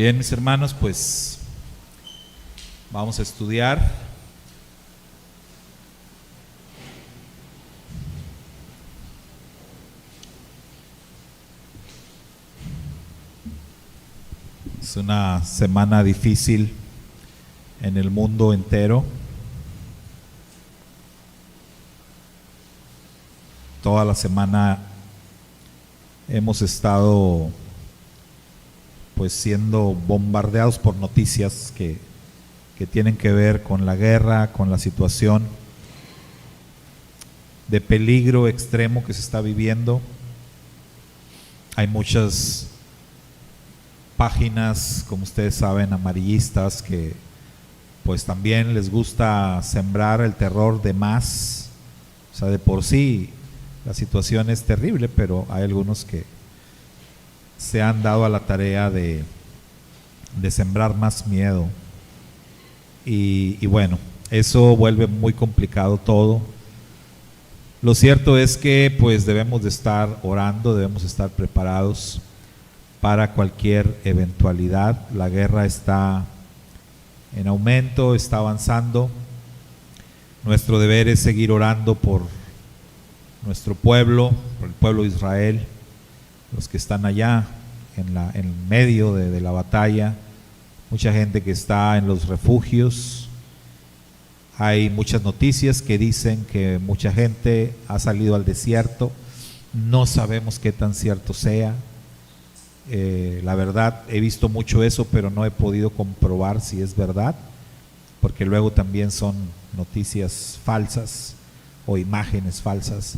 Bien, mis hermanos, pues vamos a estudiar es una semana difícil en el mundo entero. Toda la semana hemos estado pues siendo bombardeados por noticias que tienen que ver con la guerra, con la situación de peligro extremo que se está viviendo. Hay muchas páginas, como ustedes saben, amarillistas que pues también les gusta sembrar el terror de más. O sea, de por sí la situación es terrible, pero hay algunos que se han dado a la tarea de sembrar más miedo. Y bueno, eso vuelve muy complicado todo. Lo cierto es que pues debemos de estar orando, debemos estar preparados para cualquier eventualidad. La guerra está en aumento, está avanzando. Nuestro deber es seguir orando por nuestro pueblo, por el pueblo de Israel, los que están allá en medio de la batalla, mucha gente que está en los refugios. Hay muchas noticias que dicen que mucha gente ha salido al desierto. No sabemos qué tan cierto sea. La verdad, he visto mucho eso, pero no he podido comprobar si es verdad, porque luego también son noticias falsas o imágenes falsas.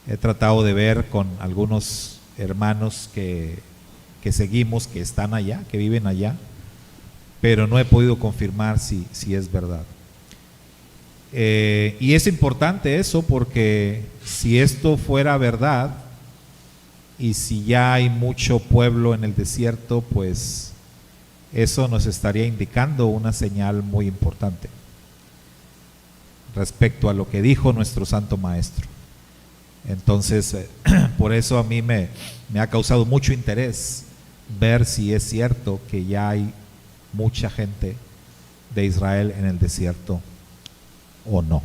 He tratado de ver con algunos hermanos que seguimos, que están allá, que viven allá, pero no he podido confirmar si es verdad. Y es importante eso, porque si esto fuera verdad y si ya hay mucho pueblo en el desierto, pues eso nos estaría indicando una señal muy importante respecto a lo que dijo nuestro Santo Maestro. Entonces, por eso a mí me ha causado mucho interés ver si es cierto que ya hay mucha gente de Israel en el desierto o no.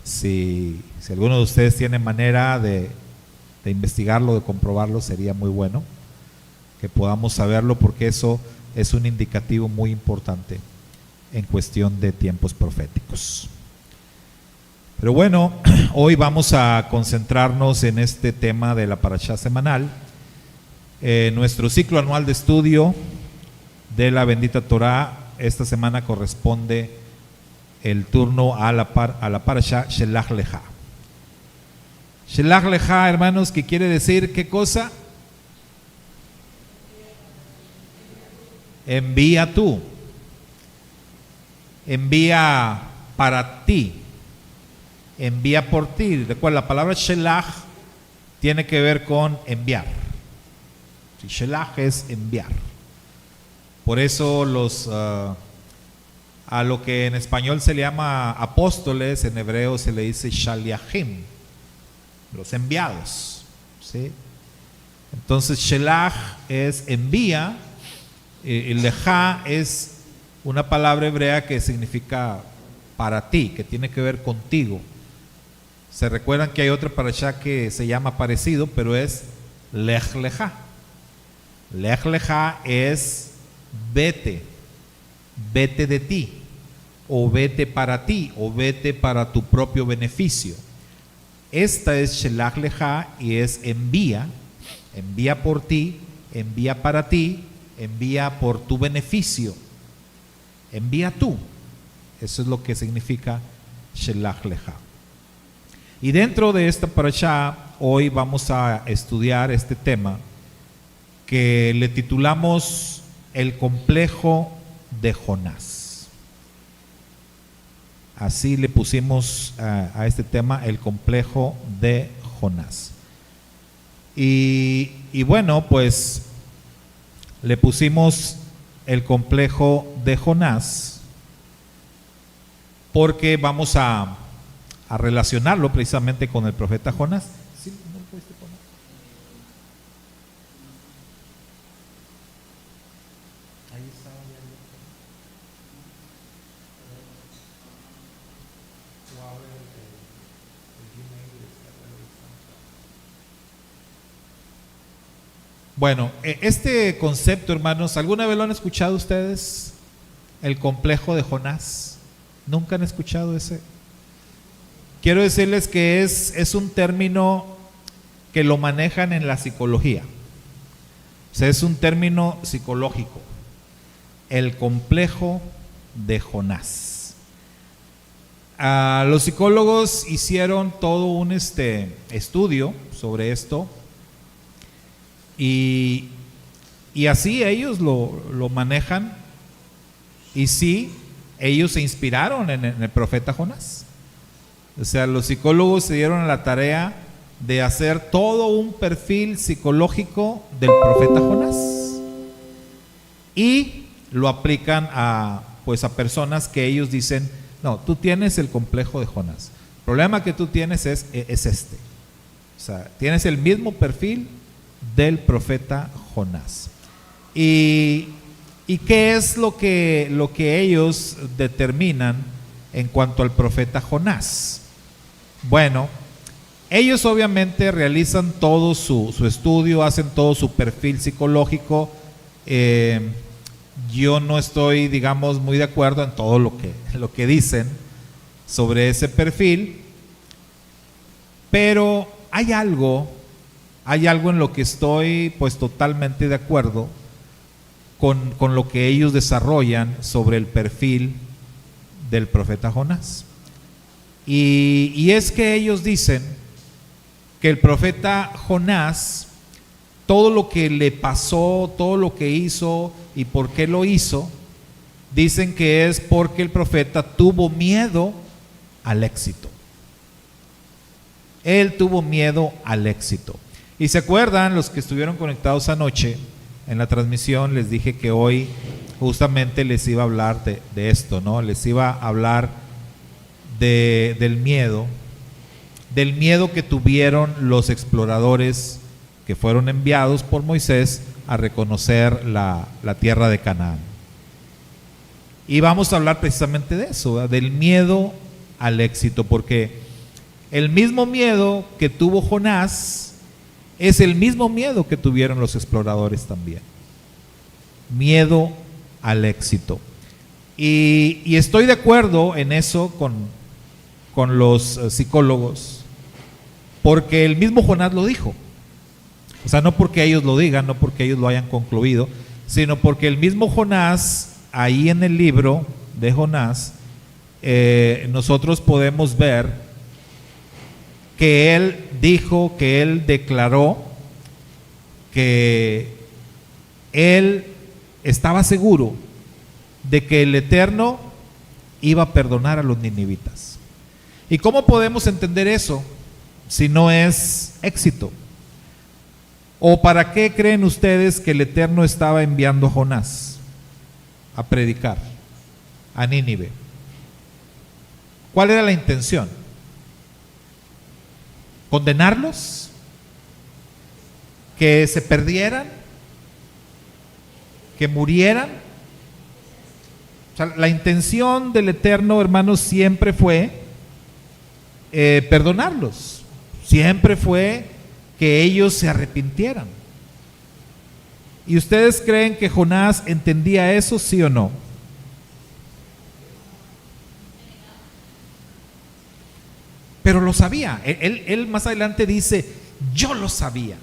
Si alguno de ustedes tiene manera de investigarlo, de comprobarlo, sería muy bueno que podamos saberlo, porque eso es un indicativo muy importante en cuestión de tiempos proféticos. Pero bueno, hoy vamos a concentrarnos en este tema de la parashá semanal. Nuestro ciclo anual de estudio de la bendita Torá, esta semana corresponde el turno a la parashá Shelach Lecha. Shelach Lecha, hermanos, ¿qué quiere decir? ¿Qué cosa? Envía tú. Envía para ti. Envía por ti. Recuerda, la palabra Shelach tiene que ver con enviar. Shelach es enviar. Por eso a lo que en español se le llama apóstoles, en hebreo se le dice shaliachim, los enviados, ¿sí? Entonces Shelach es envía, Lecha es una palabra hebrea que significa para ti, que tiene que ver contigo. Se recuerdan que hay otra parashá que se llama parecido, pero es Lech Lecha. Lech Lecha es vete, vete de ti, o vete para ti, o vete para tu propio beneficio. Esta es Shelach Lecha y es envía, envía por ti, envía para ti, envía por tu beneficio, envía tú. Eso es lo que significa Shelach Lecha. Y dentro de esta parashá, hoy vamos a estudiar este tema que le titulamos el complejo de Jonás. Así le pusimos a este tema, el complejo de Jonás. Y bueno, pues le pusimos el complejo de Jonás porque vamos a relacionarlo precisamente con el profeta Jonás. ¿Sí? ¿No lo pudiste poner? Bueno, este concepto, hermanos, ¿alguna vez lo han escuchado ustedes? El complejo de Jonás. ¿Nunca han escuchado ese? Quiero decirles que es un término que lo manejan en la psicología. O sea, es un término psicológico. El complejo de Jonás. Los psicólogos hicieron todo un estudio sobre esto y así ellos lo manejan, y sí, ellos se inspiraron en el profeta Jonás. O sea, los psicólogos se dieron a la tarea de hacer todo un perfil psicológico del profeta Jonás y lo aplican a personas que ellos dicen: no, tú tienes el complejo de Jonás. El problema que tú tienes es este. O sea, tienes el mismo perfil del profeta Jonás. ¿Y qué es lo que ellos determinan en cuanto al profeta Jonás? Bueno, ellos obviamente realizan todo su estudio, hacen todo su perfil psicológico. Yo no estoy, digamos, muy de acuerdo en todo lo que dicen sobre ese perfil, pero hay algo en lo que estoy totalmente de acuerdo con lo que ellos desarrollan sobre el perfil del profeta Jonás. Y es que ellos dicen que el profeta Jonás, todo lo que le pasó, todo lo que hizo y por qué lo hizo, dicen que es porque el profeta tuvo miedo al éxito. Él tuvo miedo al éxito. Y se acuerdan, los que estuvieron conectados anoche en la transmisión, les dije que hoy justamente les iba a hablar de esto, ¿no? Les iba a hablar del miedo que tuvieron los exploradores que fueron enviados por Moisés a reconocer la tierra de Canaán. Y vamos a hablar precisamente de eso, ¿verdad? Del miedo al éxito, porque el mismo miedo que tuvo Jonás es el mismo miedo que tuvieron los exploradores también. Miedo al éxito. Y estoy de acuerdo en eso con los psicólogos, porque el mismo Jonás lo dijo. O sea, no porque ellos lo digan, no porque ellos lo hayan concluido, sino porque el mismo Jonás, ahí en el libro de Jonás, nosotros podemos ver que él dijo, que él declaró que él estaba seguro de que el Eterno iba a perdonar a los ninivitas. ¿Y cómo podemos entender eso si no es éxito? ¿O para qué creen ustedes que el Eterno estaba enviando a Jonás a predicar a Nínive? ¿Cuál era la intención? ¿Condenarlos? ¿Que se perdieran? ¿Que murieran? O sea, la intención del Eterno, hermanos, siempre fue perdonarlos. Siempre fue que ellos se arrepintieran. ¿Y ustedes creen que Jonás entendía eso, sí o no? Pero lo sabía. Él más adelante dice: yo lo sabía.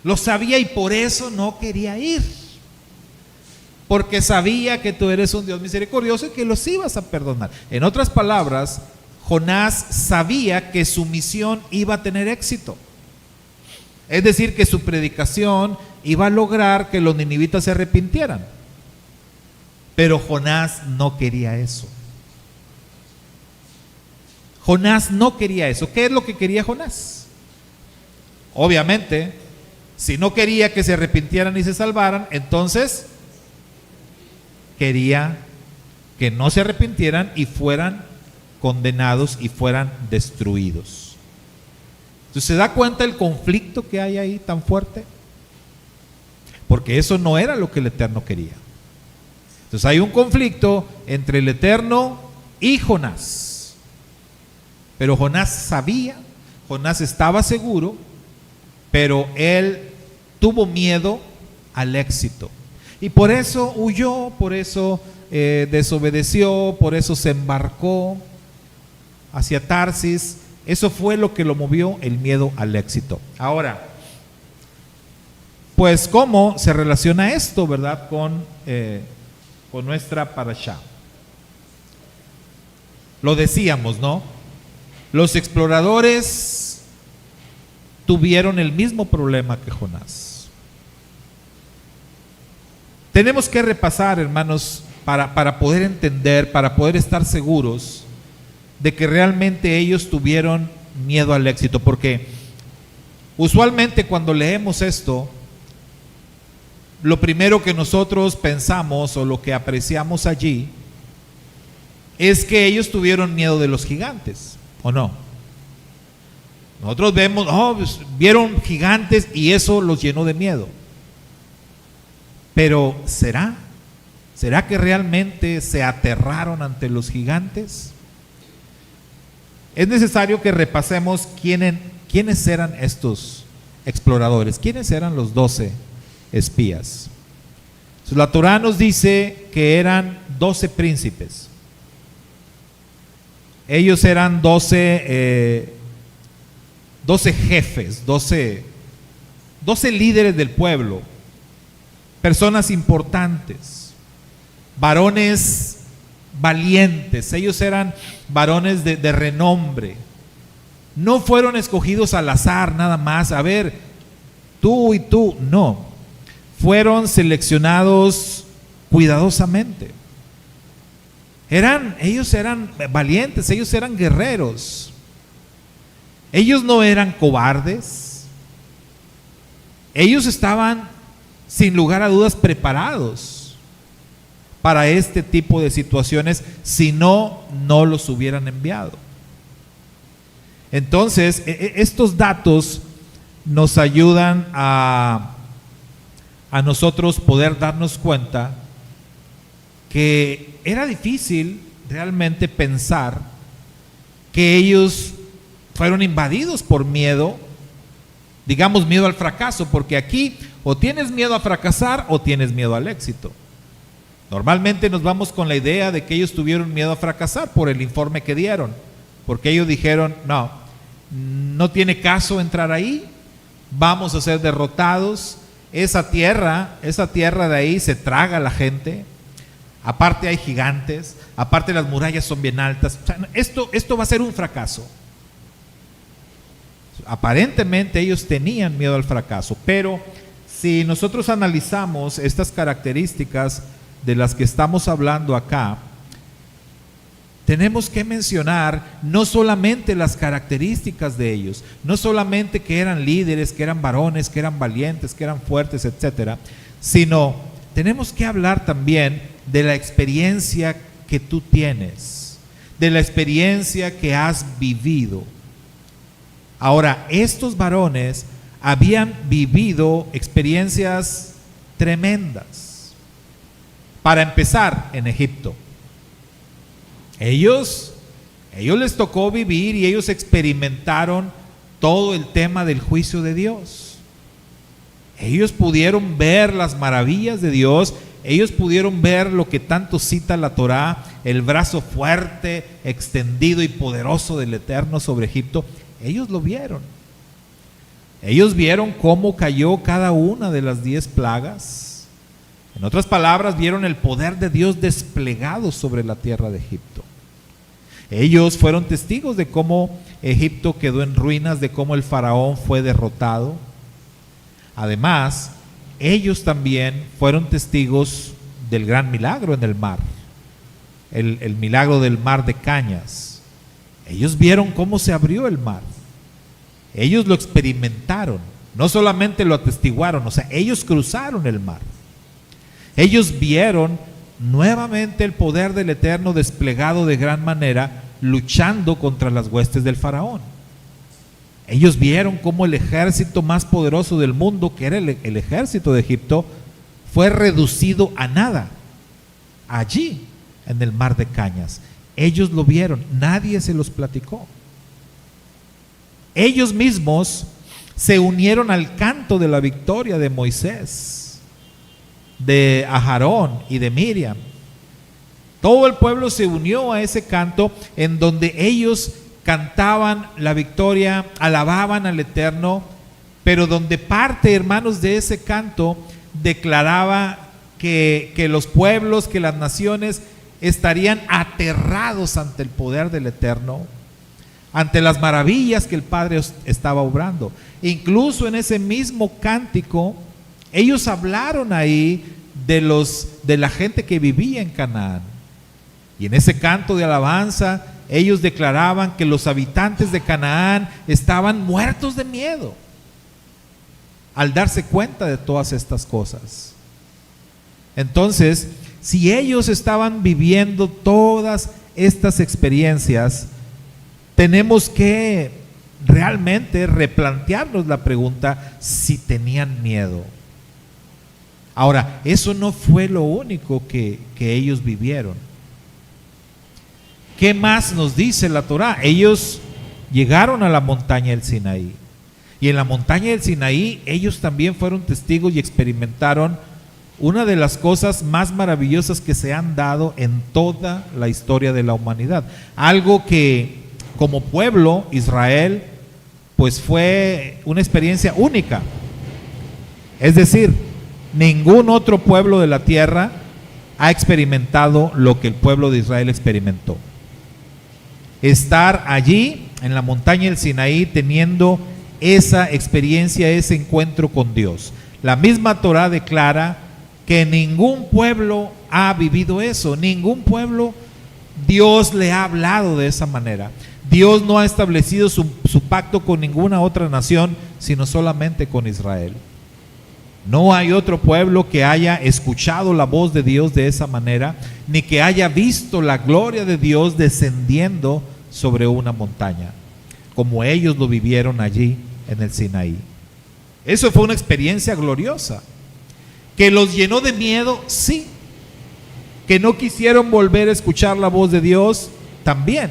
Lo sabía y por eso no quería ir. Porque sabía que tú eres un Dios misericordioso y que los ibas a perdonar. En otras palabras, Jonás sabía que su misión iba a tener éxito. Es decir, que su predicación iba a lograr que los ninivitas se arrepintieran. Pero Jonás no quería eso. Jonás no quería eso. ¿Qué es lo que quería Jonás? Obviamente, si no quería que se arrepintieran y se salvaran, entonces quería que no se arrepintieran y fueran condenados y fueran destruidos. Entonces, ¿se da cuenta el conflicto que hay ahí tan fuerte? Porque eso no era lo que el Eterno quería. Entonces hay un conflicto entre el Eterno y Jonás. Pero Jonás sabía, Jonás estaba seguro, pero él tuvo miedo al éxito. Y por eso huyó, por eso desobedeció, por eso se embarcó hacia Tarsis. Eso fue lo que lo movió, el miedo al éxito. Ahora, pues ¿cómo se relaciona esto, verdad, con nuestra parashá? Lo decíamos, ¿no? Los exploradores tuvieron el mismo problema que Jonás. Tenemos que repasar, hermanos, para poder entender, para poder estar seguros de que realmente ellos tuvieron miedo al éxito, porque usualmente cuando leemos esto, lo primero que nosotros pensamos o lo que apreciamos allí es que ellos tuvieron miedo de los gigantes, ¿o no? Nosotros vemos, pues, vieron gigantes y eso los llenó de miedo. Pero ¿será que realmente se aterraron ante los gigantes? Es necesario que repasemos quiénes eran estos exploradores, quiénes eran los 12 espías. Entonces, la Torá nos dice que eran 12 príncipes. Ellos eran 12 jefes, 12 líderes del pueblo, personas importantes, varones valientes. Ellos eran varones de renombre. No fueron escogidos al azar nada más, a ver, tú y tú, no. Fueron seleccionados cuidadosamente. Ellos eran valientes, ellos eran guerreros. Ellos no eran cobardes. Ellos estaban, sin lugar a dudas, preparados para este tipo de situaciones, si no los hubieran enviado. Entonces, estos datos nos ayudan a nosotros poder darnos cuenta que era difícil realmente pensar que ellos fueron invadidos por miedo, digamos miedo al fracaso, porque aquí o tienes miedo a fracasar o tienes miedo al éxito. Normalmente nos vamos con la idea de que ellos tuvieron miedo a fracasar por el informe que dieron, porque ellos dijeron, no tiene caso entrar ahí, vamos a ser derrotados, esa tierra de ahí se traga a la gente, aparte hay gigantes, aparte las murallas son bien altas, o sea, esto va a ser un fracaso. Aparentemente ellos tenían miedo al fracaso, pero si nosotros analizamos estas características de las que estamos hablando acá, tenemos que mencionar no solamente las características de ellos, no solamente que eran líderes, que eran varones, que eran valientes, que eran fuertes, etcétera, sino tenemos que hablar también de la experiencia que tú tienes, de la experiencia que has vivido. Ahora, estos varones habían vivido experiencias tremendas. Para empezar, en Egipto. Ellos les tocó vivir y ellos experimentaron todo el tema del juicio de Dios. Ellos pudieron ver las maravillas de Dios, ellos pudieron ver lo que tanto cita la Torá, el brazo fuerte, extendido y poderoso del Eterno sobre Egipto. Ellos lo vieron. Ellos vieron cómo cayó cada una de las 10 plagas. En otras palabras, vieron el poder de Dios desplegado sobre la tierra de Egipto. Ellos fueron testigos de cómo Egipto quedó en ruinas, de cómo el faraón fue derrotado. Además, ellos también fueron testigos del gran milagro en el mar, el milagro del mar de cañas. Ellos vieron cómo se abrió el mar. Ellos lo experimentaron, no solamente lo atestiguaron, o sea, ellos cruzaron el mar. Ellos vieron nuevamente el poder del Eterno desplegado de gran manera, luchando contra las huestes del faraón. Ellos vieron cómo el ejército más poderoso del mundo, que era el ejército de Egipto, fue reducido a nada, allí en el mar de cañas. Ellos lo vieron, nadie se los platicó. Ellos mismos se unieron al canto de la victoria de Moisés, de Aarón y de Miriam. Todo el pueblo se unió a ese canto en donde ellos cantaban la victoria, alababan al Eterno, pero donde parte, hermanos, de ese canto declaraba que los pueblos, que las naciones estarían aterrados ante el poder del Eterno, ante las maravillas que el Padre estaba obrando. Incluso en ese mismo cántico, ellos hablaron ahí de la gente que vivía en Canaán. Y en ese canto de alabanza, ellos declaraban que los habitantes de Canaán estaban muertos de miedo al darse cuenta de todas estas cosas. Entonces, si ellos estaban viviendo todas estas experiencias, tenemos que realmente replantearnos la pregunta si tenían miedo. Ahora, eso no fue lo único que ellos vivieron. ¿Qué más nos dice la Torá? Ellos llegaron a la montaña del Sinaí. Y en la montaña del Sinaí ellos también fueron testigos y experimentaron una de las cosas más maravillosas que se han dado en toda la historia de la humanidad. Algo que como pueblo, Israel, pues fue una experiencia única. Es decir, ningún otro pueblo de la tierra ha experimentado lo que el pueblo de Israel experimentó. Estar allí en la montaña del Sinaí teniendo esa experiencia, ese encuentro con Dios. La misma Torá declara que ningún pueblo ha vivido eso, ningún pueblo Dios le ha hablado de esa manera. Dios no ha establecido su pacto con ninguna otra nación, sino solamente con Israel. No hay otro pueblo que haya escuchado la voz de Dios de esa manera, ni que haya visto la gloria de Dios descendiendo sobre una montaña, como ellos lo vivieron allí en el Sinaí. Eso fue una experiencia gloriosa, que los llenó de miedo, sí, que no quisieron volver a escuchar la voz de Dios, también,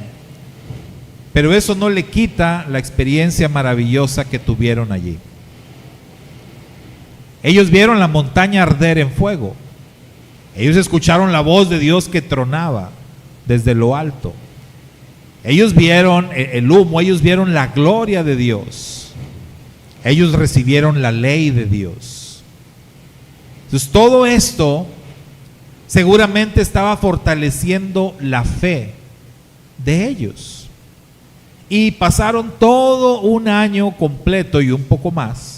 pero eso no le quita la experiencia maravillosa que tuvieron allí. Ellos vieron la montaña arder en fuego. Ellos escucharon la voz de Dios que tronaba desde lo alto. Ellos vieron el humo, ellos vieron la gloria de Dios. Ellos recibieron la ley de Dios. Entonces todo esto seguramente estaba fortaleciendo la fe de ellos. Y pasaron todo un año completo y un poco más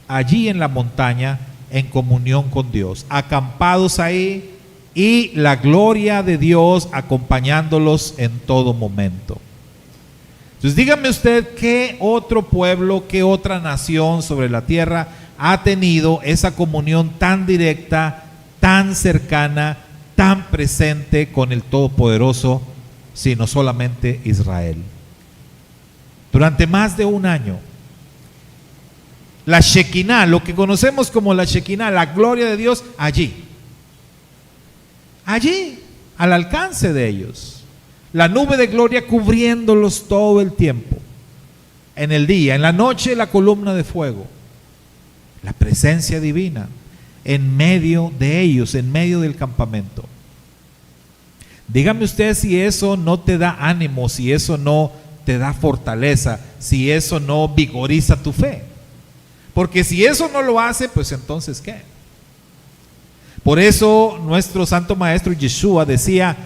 allí en la montaña en comunión con Dios, acampados ahí, y la gloria de Dios acompañándolos en todo momento. Entonces dígame usted, ¿qué otro pueblo, qué otra nación sobre la tierra ha tenido esa comunión tan directa, tan cercana, tan presente con el Todopoderoso, sino solamente Israel? Durante más de un año, la Shekinah, lo que conocemos como la Shekinah, la gloria de Dios, allí, al alcance de ellos. La nube de gloria cubriéndolos todo el tiempo. En el día, en la noche, la columna de fuego. La presencia divina en medio de ellos, en medio del campamento. Dígame usted si eso no te da ánimo, si eso no te da fortaleza, si eso no vigoriza tu fe. Porque si eso no lo hace, pues entonces ¿qué? Por eso nuestro santo maestro Yeshua decía: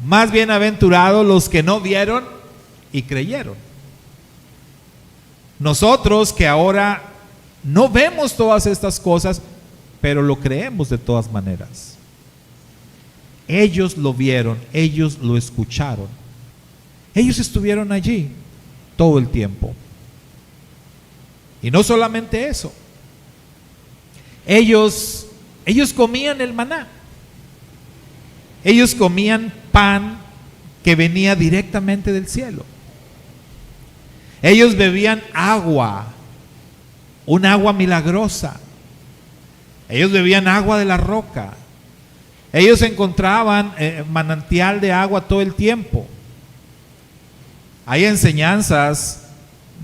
más bienaventurados los que no vieron y creyeron. Nosotros que ahora no vemos todas estas cosas, pero lo creemos de todas maneras. Ellos lo vieron, ellos lo escucharon. Ellos estuvieron allí todo el tiempo. Y no solamente eso. Ellos comían el maná. Ellos comían pan que venía directamente del cielo. Ellos bebían agua, un agua milagrosa. Ellos bebían agua de la roca. Ellos encontraban manantial de agua todo el tiempo. Hay enseñanzas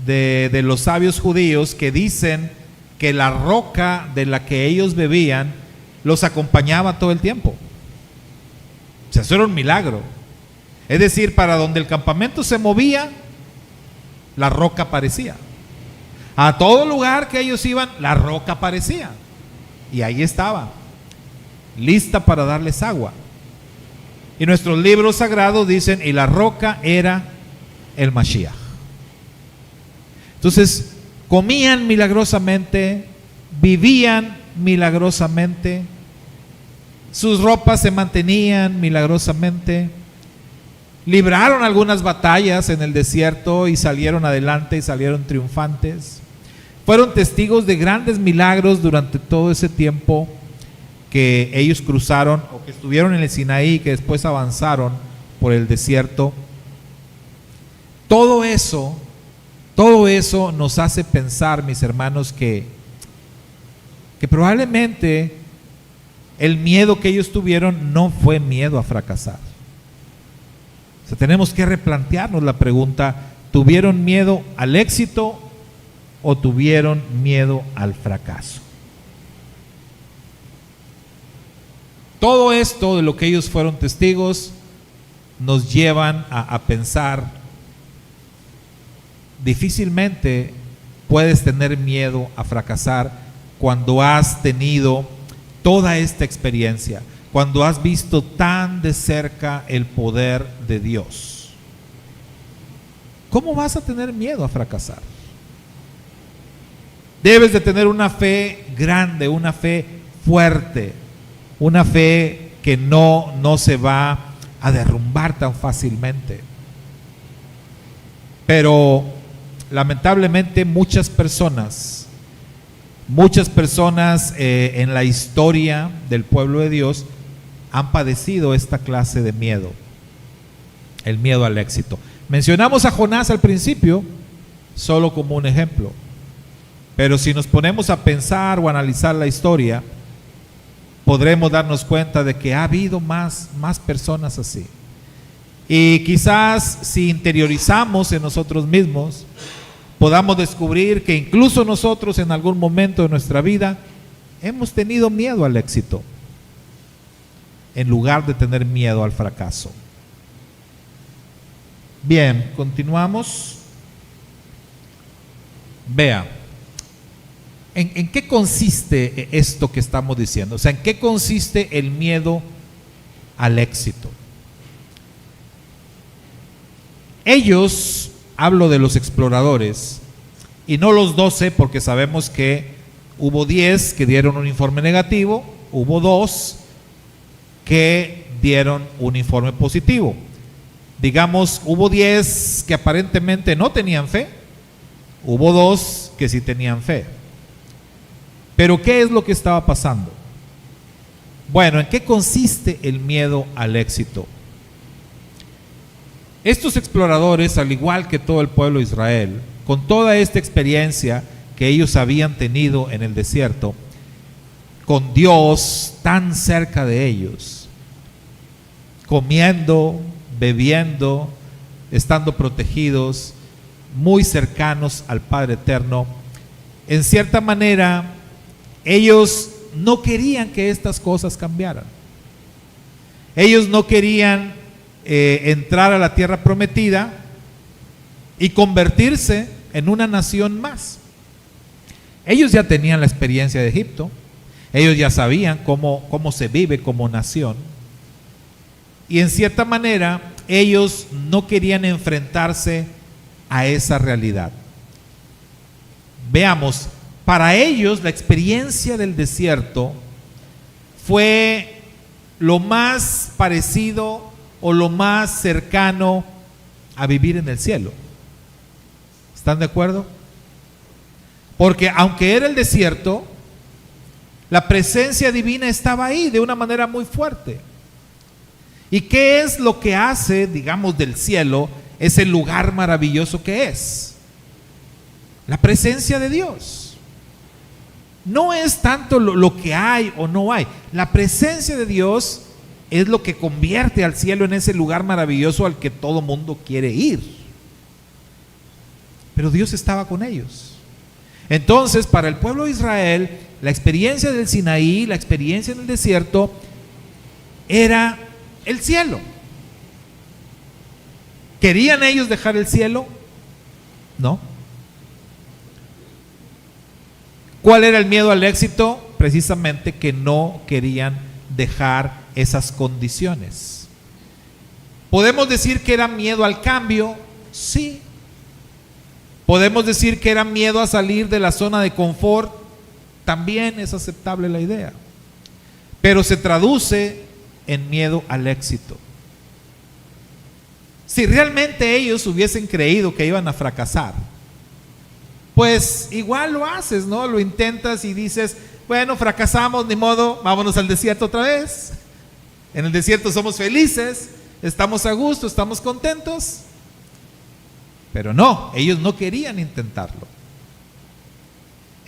de los sabios judíos que dicen que la roca de la que ellos bebían los acompañaba todo el tiempo. O sea, eso era un milagro. Es decir, para donde el campamento se movía, la roca aparecía. A todo lugar que ellos iban, la roca aparecía. Y ahí estaba, lista para darles agua. Y nuestros libros sagrados dicen, y la roca era el Mashiach. Entonces, comían milagrosamente, vivían milagrosamente, sus ropas se mantenían milagrosamente, libraron algunas batallas en el desierto y salieron adelante y salieron triunfantes. Fueron testigos de grandes milagros durante todo ese tiempo que ellos cruzaron o que estuvieron en el Sinaí, que después avanzaron por el desierto. Todo eso nos hace pensar, mis hermanos, que probablemente el miedo que ellos tuvieron no fue miedo a fracasar. O sea, tenemos que replantearnos la pregunta: ¿tuvieron miedo al éxito o tuvieron miedo al fracaso? Todo esto de lo que ellos fueron testigos nos llevan a pensar: difícilmente puedes tener miedo a fracasar cuando has tenido toda esta experiencia, cuando has visto tan de cerca el poder de Dios. ¿Cómo vas a tener miedo a fracasar? Debes de tener una fe grande, una fe fuerte, una fe que no se va a derrumbar tan fácilmente. Pero lamentablemente muchas personas en la historia del pueblo de Dios han padecido esta clase de miedo, el miedo al éxito. Mencionamos a Jonás al principio solo como un ejemplo, pero si nos ponemos a pensar o analizar la historia, podremos darnos cuenta de que ha habido más personas así. Y quizás si interiorizamos en nosotros mismos, podamos descubrir que incluso nosotros en algún momento de nuestra vida hemos tenido miedo al éxito en lugar de tener miedo al fracaso. Bien, continuamos. Vea, ¿en qué consiste esto que estamos diciendo? O sea, ¿en qué consiste el miedo al éxito? Ellos, hablo de los exploradores, y no los 12, porque sabemos que hubo 10 que dieron un informe negativo, hubo 2 que dieron un informe positivo. Digamos, hubo 10 que aparentemente no tenían fe, hubo 2 que sí tenían fe. Pero ¿qué es lo que estaba pasando? Bueno, ¿en qué consiste el miedo al éxito? Estos exploradores, al igual que todo el pueblo de Israel, con toda esta experiencia que ellos habían tenido en el desierto, con Dios tan cerca de ellos, comiendo, bebiendo, estando protegidos, muy cercanos al Padre Eterno, en cierta manera, ellos no querían que estas cosas cambiaran. Ellos no querían entrar a la tierra prometida y convertirse en una nación más. Ellos ya tenían la experiencia de Egipto, ellos ya sabían cómo se vive como nación, y en cierta manera ellos no querían enfrentarse a esa realidad. Veamos, para ellos la experiencia del desierto fue lo más parecido o lo más cercano a vivir en el cielo. ¿Están de acuerdo? Porque aunque era el desierto, la presencia divina estaba ahí de una manera muy fuerte. ¿Y qué es lo que hace, digamos, del cielo ese lugar maravilloso que es? La presencia de Dios. No es tanto lo que hay o no hay. La presencia de Dios es lo que convierte al cielo en ese lugar maravilloso al que todo mundo quiere ir. pero Dios estaba con ellos. Entonces, para el pueblo de Israel, la experiencia del Sinaí, la experiencia en el desierto, era el cielo. ¿Querían ellos dejar el cielo? No. ¿Cuál era el miedo al éxito? Precisamente que no querían dejar esas condiciones. ¿Podemos decir que era miedo al cambio? Sí. ¿Podemos decir que era miedo a salir de la zona de confort? También es aceptable la idea. Pero se traduce en miedo al éxito. Si realmente ellos hubiesen creído que iban a fracasar, pues igual lo haces, ¿no? Lo intentas y dices, bueno, fracasamos, ni modo, vámonos al desierto otra vez. En el desierto somos felices, estamos a gusto, estamos contentos. Pero no, ellos no querían intentarlo.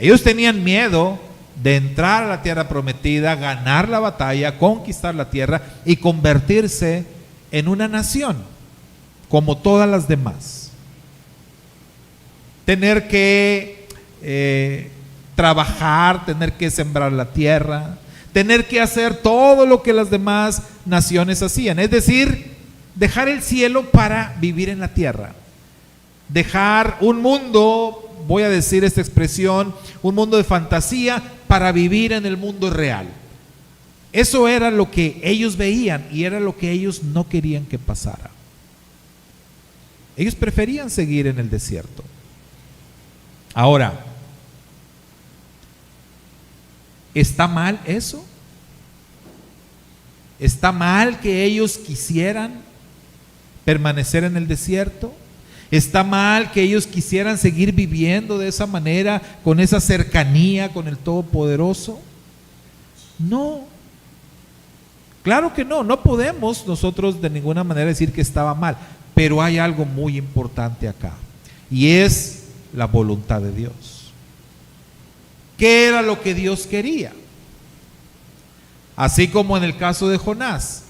Ellos tenían miedo de entrar a la tierra prometida, ganar la batalla, conquistar la tierra y convertirse en una nación como todas las demás. Tener que trabajar, tener que sembrar la tierra, tener que hacer todo lo que las demás naciones hacían. Es decir, dejar el cielo para vivir en la tierra. Dejar un mundo, voy a decir esta expresión, un mundo de fantasía para vivir en el mundo real. Eso era lo que ellos veían y era lo que ellos no querían que pasara. Ellos preferían seguir en el desierto. Ahora, ¿está mal eso? ¿Está mal que ellos quisieran permanecer en el desierto? ¿Está mal que ellos quisieran seguir viviendo de esa manera, con esa cercanía con el Todopoderoso? No. Claro que no, no podemos nosotros de ninguna manera decir que estaba mal, pero hay algo muy importante acá, y es la voluntad de Dios. ¿Qué era lo que Dios quería? Así como en el caso de Jonás,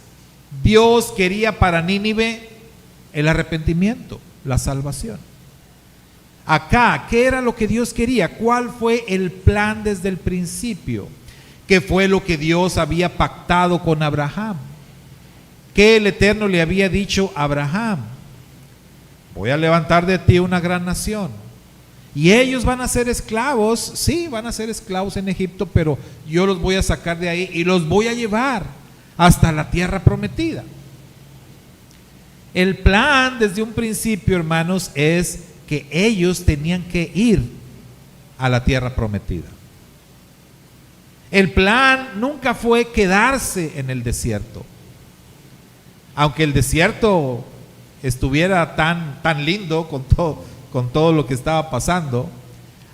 Dios quería para Nínive el arrepentimiento, la salvación. Acá, ¿qué era lo que Dios quería? ¿Cuál fue el plan desde el principio? ¿Qué fue lo que Dios había pactado con Abraham? ¿Qué el Eterno le había dicho a Abraham? Voy a levantar de ti una gran nación. Y ellos van a ser esclavos, sí, van a ser esclavos en Egipto, pero yo los voy a sacar de ahí y los voy a llevar hasta la tierra prometida. El plan desde un principio, hermanos, es que ellos tenían que ir a la tierra prometida. El plan nunca fue quedarse en el desierto. Aunque el desierto estuviera tan lindo con todo lo que estaba pasando,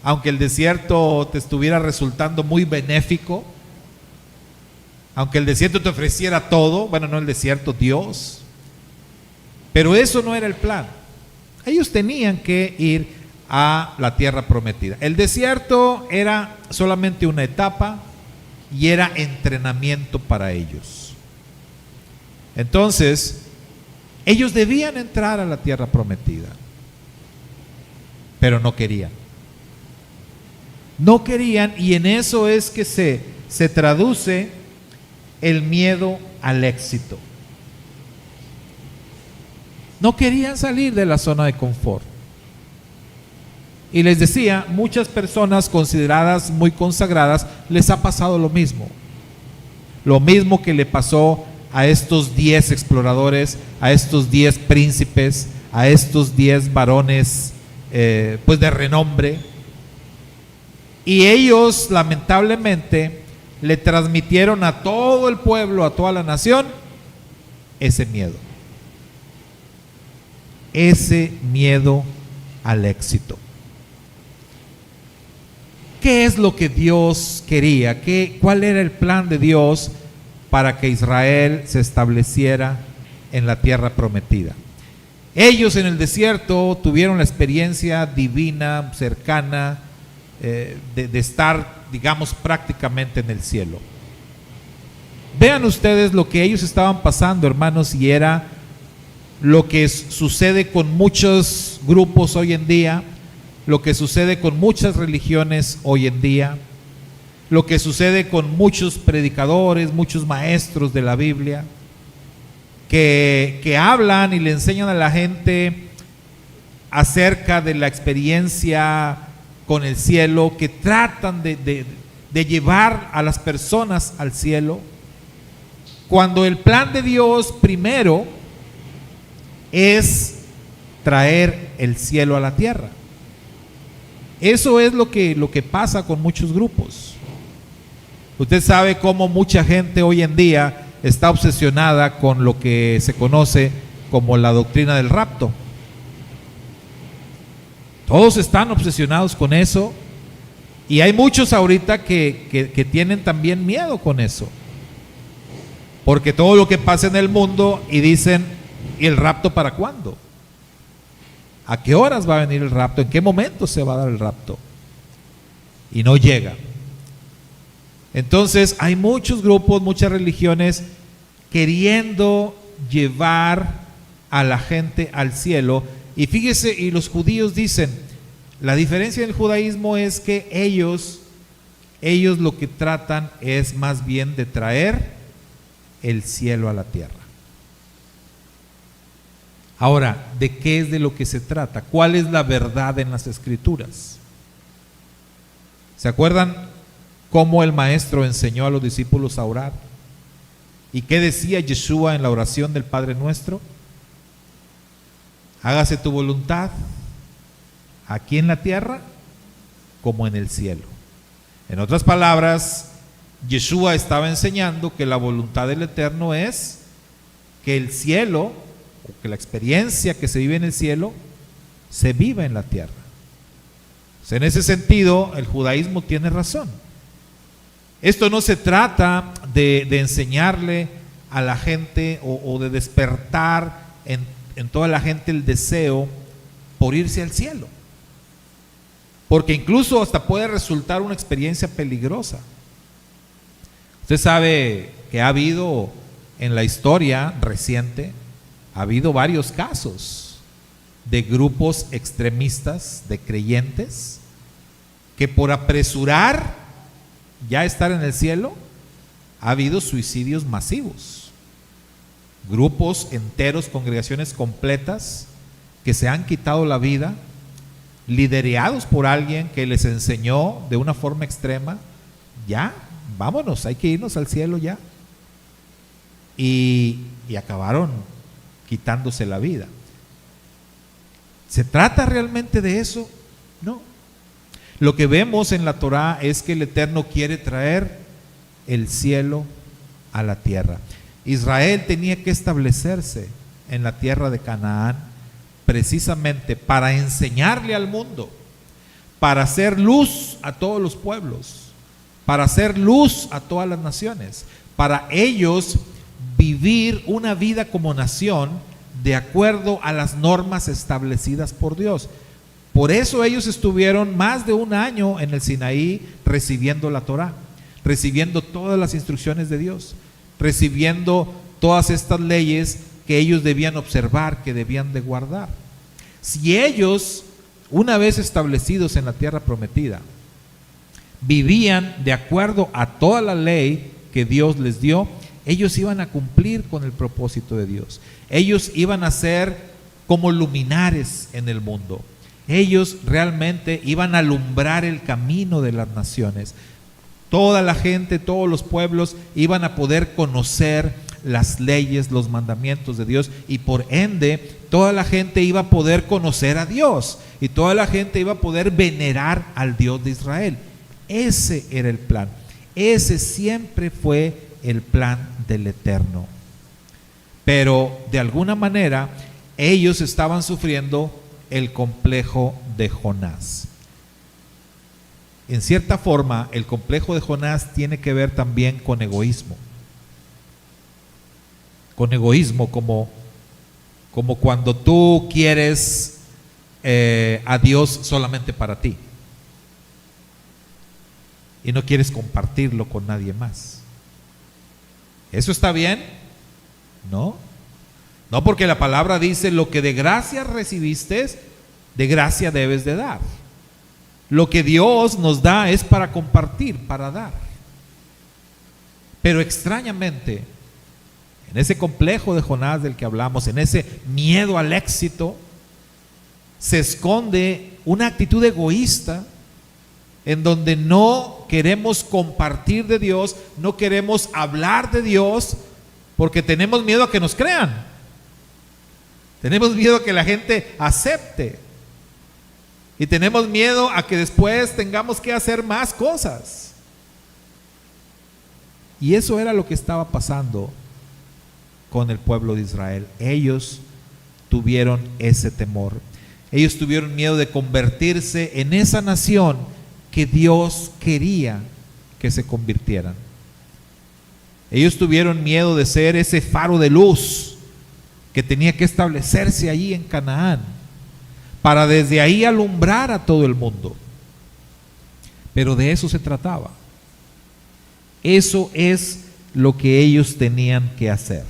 aunque el desierto te estuviera resultando muy benéfico, aunque el desierto te ofreciera todo, bueno, no el desierto, Dios, pero eso no era el plan. Ellos tenían que ir a la tierra prometida. El desierto era solamente una etapa y era entrenamiento para ellos. Entonces, ellos debían entrar a la tierra prometida, pero no querían. No querían, y en eso es que se traduce el miedo al éxito. No querían salir de la zona de confort. Y les decía, muchas personas consideradas muy consagradas les ha pasado lo mismo. Lo mismo que le pasó a estos 10 exploradores, a estos 10 príncipes, a estos 10 varones pues de renombre. Y ellos lamentablemente le transmitieron a todo el pueblo, a toda la nación, ese miedo. Ese miedo al éxito. ¿Qué es lo que Dios quería? ¿Cuál era el plan de Dios para que Israel se estableciera en la tierra prometida? Ellos en el desierto tuvieron la experiencia divina, cercana, de estar, digamos, prácticamente en el cielo. Vean ustedes lo que ellos estaban pasando, hermanos, y era lo que sucede con muchos grupos hoy en día, lo que sucede con muchas religiones hoy en día, lo que sucede con muchos predicadores, muchos maestros de la Biblia, que hablan y le enseñan a la gente acerca de la experiencia con el cielo, que tratan de llevar a las personas al cielo, cuando el plan de Dios primero es traer el cielo a la tierra. Eso es lo que pasa con muchos grupos. Usted sabe cómo mucha gente hoy en día está obsesionada con lo que se conoce como la doctrina del rapto. Todos están obsesionados con eso, y hay muchos ahorita que tienen también miedo con eso, porque todo lo que pasa en el mundo, y dicen, ¿y el rapto para cuándo? ¿A qué horas va a venir el rapto? ¿En qué momento se va a dar el rapto? Y no llega. Entonces hay muchos grupos, muchas religiones queriendo llevar a la gente al cielo. Y fíjese, y los judíos dicen, la diferencia del judaísmo es que ellos lo que tratan es más bien de traer el cielo a la tierra. Ahora, ¿de qué es de lo que se trata? ¿Cuál es la verdad en las Escrituras? ¿Se acuerdan cómo el maestro enseñó a los discípulos a orar? ¿Y qué decía Yeshua en la oración del Padre Nuestro? Hágase tu voluntad, aquí en la tierra como en el cielo. En otras palabras, Yeshua estaba enseñando que la voluntad del Eterno es que el cielo, o que la experiencia que se vive en el cielo, se viva en la tierra. O sea, en ese sentido, el judaísmo tiene razón. Esto no se trata de enseñarle a la gente o de despertar en toda la gente el deseo por irse al cielo, porque incluso hasta puede resultar una experiencia peligrosa. Usted sabe que ha habido en la historia reciente, ha habido varios casos de grupos extremistas, de creyentes, que por apresurar ya estar en el cielo, ha habido suicidios masivos. Grupos enteros, congregaciones completas que se han quitado la vida, liderados por alguien que les enseñó de una forma extrema, ya, vámonos, hay que irnos al cielo ya. Y acabaron quitándose la vida. ¿Se trata realmente de eso? No. Lo que vemos en la Torá es que el Eterno quiere traer el cielo a la tierra. Israel tenía que establecerse en la tierra de Canaán precisamente para enseñarle al mundo, para hacer luz a todos los pueblos, para hacer luz a todas las naciones, para ellos vivir una vida como nación de acuerdo a las normas establecidas por Dios. Por eso ellos estuvieron más de un año en el Sinaí recibiendo la Torá, recibiendo todas las instrucciones de Dios, recibiendo todas estas leyes que ellos debían observar, que debían de guardar. Si ellos, una vez establecidos en la tierra prometida, vivían de acuerdo a toda la ley que Dios les dio, ellos iban a cumplir con el propósito de Dios. Ellos iban a ser como luminares en el mundo. Ellos realmente iban a alumbrar el camino de las naciones. Toda la gente, todos los pueblos iban a poder conocer las leyes, los mandamientos de Dios, y por ende toda la gente iba a poder conocer a Dios, y toda la gente iba a poder venerar al Dios de Israel. Ese era el plan. Ese siempre fue el plan del Eterno. Pero de alguna manera ellos estaban sufriendo el complejo de Jonás. En cierta forma, el complejo de Jonás tiene que ver también con egoísmo. Con egoísmo, como cuando tú quieres a Dios solamente para ti y no quieres compartirlo con nadie más. ¿Eso está bien? No. No, porque la palabra dice: lo que de gracia recibiste, de gracia debes de dar. Lo que Dios nos da es para compartir, para dar. Pero extrañamente, en ese complejo de Jonás del que hablamos, en ese miedo al éxito, se esconde una actitud egoísta en donde no queremos compartir de Dios, no queremos hablar de Dios, porque tenemos miedo a que nos crean. Tenemos miedo a que la gente acepte. Y tenemos miedo a que después tengamos que hacer más cosas. Y eso era lo que estaba pasando con el pueblo de Israel. Ellos tuvieron ese temor. Ellos tuvieron miedo de convertirse en esa nación que Dios quería que se convirtieran. Ellos tuvieron miedo de ser ese faro de luz que tenía que establecerse allí en Canaán, para desde ahí alumbrar a todo el mundo. Pero de eso se trataba. Eso es lo que ellos tenían que hacer.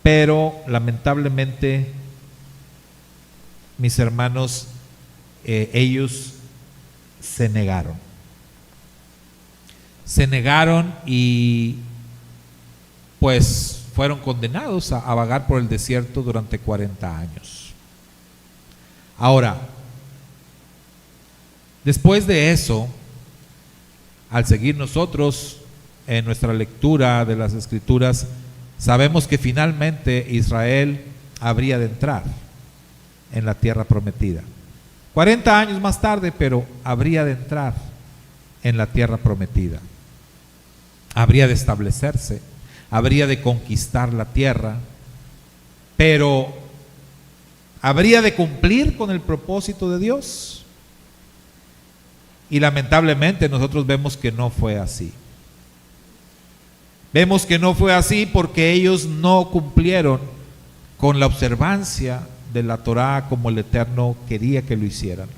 Pero lamentablemente, mis hermanos, ellos se negaron. Se negaron y pues fueron condenados a vagar por el desierto durante 40 años. Ahora, después de eso, al seguir nosotros en nuestra lectura de las Escrituras, sabemos que finalmente Israel habría de entrar en la tierra prometida. 40 años más tarde, pero habría de entrar en la tierra prometida. Habría de establecerse, habría de conquistar la tierra, pero habría de cumplir con el propósito de Dios. Y lamentablemente nosotros vemos que no fue así. Vemos que no fue así porque ellos no cumplieron con la observancia de la Torá como el Eterno quería que lo hicieran.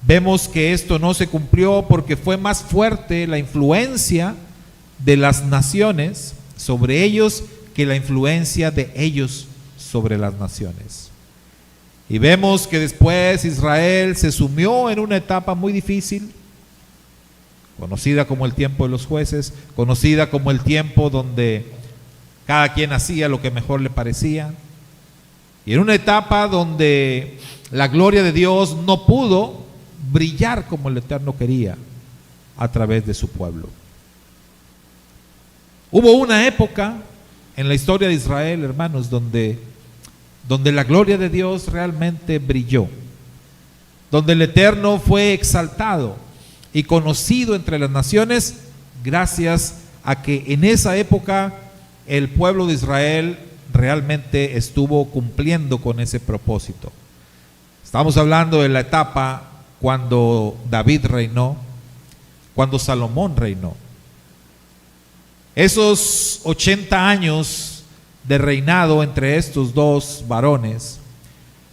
Vemos que esto no se cumplió porque fue más fuerte la influencia de las naciones sobre ellos que la influencia de ellos sobre las naciones. Y vemos que después Israel se sumió en una etapa muy difícil, conocida como el tiempo de los jueces, conocida como el tiempo donde cada quien hacía lo que mejor le parecía, y en una etapa donde la gloria de Dios no pudo brillar como el Eterno quería a través de su pueblo. Hubo una época en la historia de Israel, hermanos, donde la gloria de Dios realmente brilló, donde el Eterno fue exaltado y conocido entre las naciones, gracias a que en esa época el pueblo de Israel realmente estuvo cumpliendo con ese propósito. Estamos hablando de la etapa cuando David reinó, cuando Salomón reinó. Esos 80 años de reinado entre estos dos varones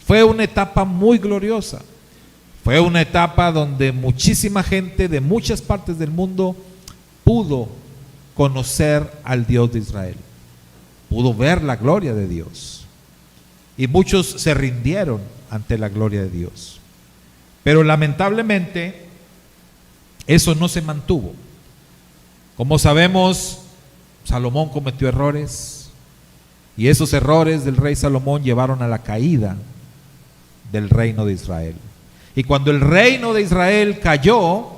fue una etapa muy gloriosa. Fue una etapa donde muchísima gente de muchas partes del mundo pudo conocer al Dios de Israel, pudo ver la gloria de Dios, y muchos se rindieron ante la gloria de Dios. Pero lamentablemente eso no se mantuvo. Como sabemos, Salomón cometió errores, y esos errores del rey Salomón llevaron a la caída del reino de Israel. Y cuando el reino de Israel cayó,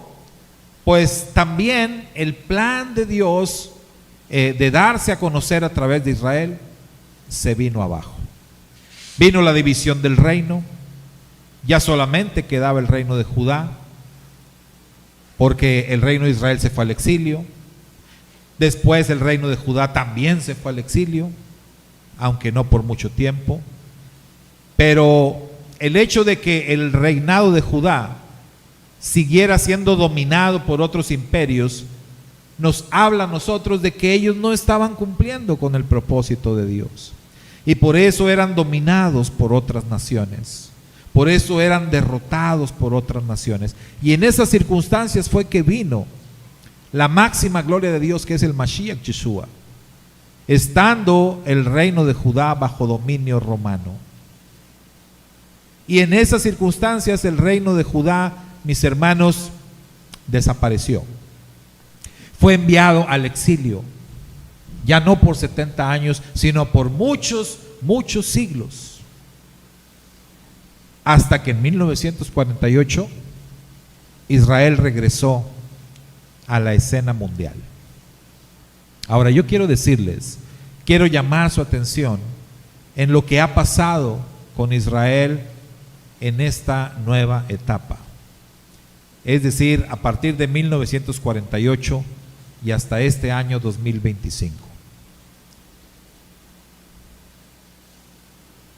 pues también el plan de Dios de darse a conocer a través de Israel se vino abajo. Vino la división del reino, ya solamente quedaba el reino de Judá, porque el reino de Israel se fue al exilio. Después el reino de Judá también se fue al exilio, aunque no por mucho tiempo. Pero el hecho de que el reinado de Judá siguiera siendo dominado por otros imperios nos habla a nosotros de que ellos no estaban cumpliendo con el propósito de Dios, y por eso eran dominados por otras naciones, por eso eran derrotados por otras naciones. Y en esas circunstancias fue que vino la máxima gloria de Dios, que es el Mashiach Yeshua, estando el reino de Judá bajo dominio romano. Y en esas circunstancias el reino de Judá, mis hermanos, desapareció. Fue enviado al exilio, ya no por 70 años, sino por muchos siglos. Hasta que en 1948 Israel regresó a la escena mundial. Ahora yo quiero decirles, quiero llamar su atención en lo que ha pasado con Israel en esta nueva etapa. Es decir, a partir de 1948 y hasta este año 2025.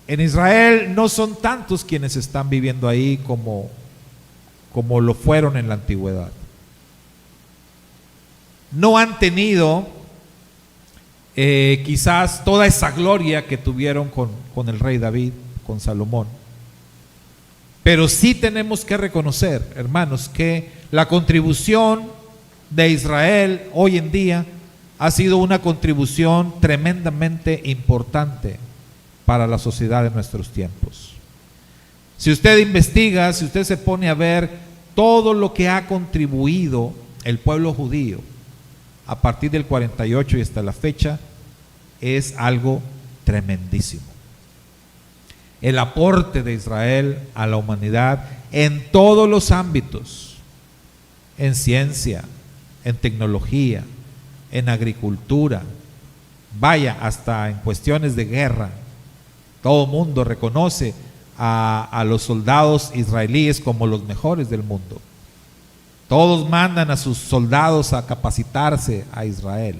En Israel no son tantos quienes están viviendo ahí como lo fueron en la antigüedad. No han tenido quizás toda esa gloria que tuvieron con el rey David, con Salomón. Pero sí tenemos que reconocer, hermanos, que la contribución de Israel hoy en día ha sido una contribución tremendamente importante para la sociedad de nuestros tiempos. Si usted investiga, si usted se pone a ver todo lo que ha contribuido el pueblo judío a partir del 48 y hasta la fecha, es algo tremendísimo. El aporte de Israel a la humanidad en todos los ámbitos, en ciencia, en tecnología, en agricultura, vaya, hasta en cuestiones de guerra. Todo el mundo reconoce a los soldados israelíes como los mejores del mundo. Todos mandan a sus soldados a capacitarse a Israel.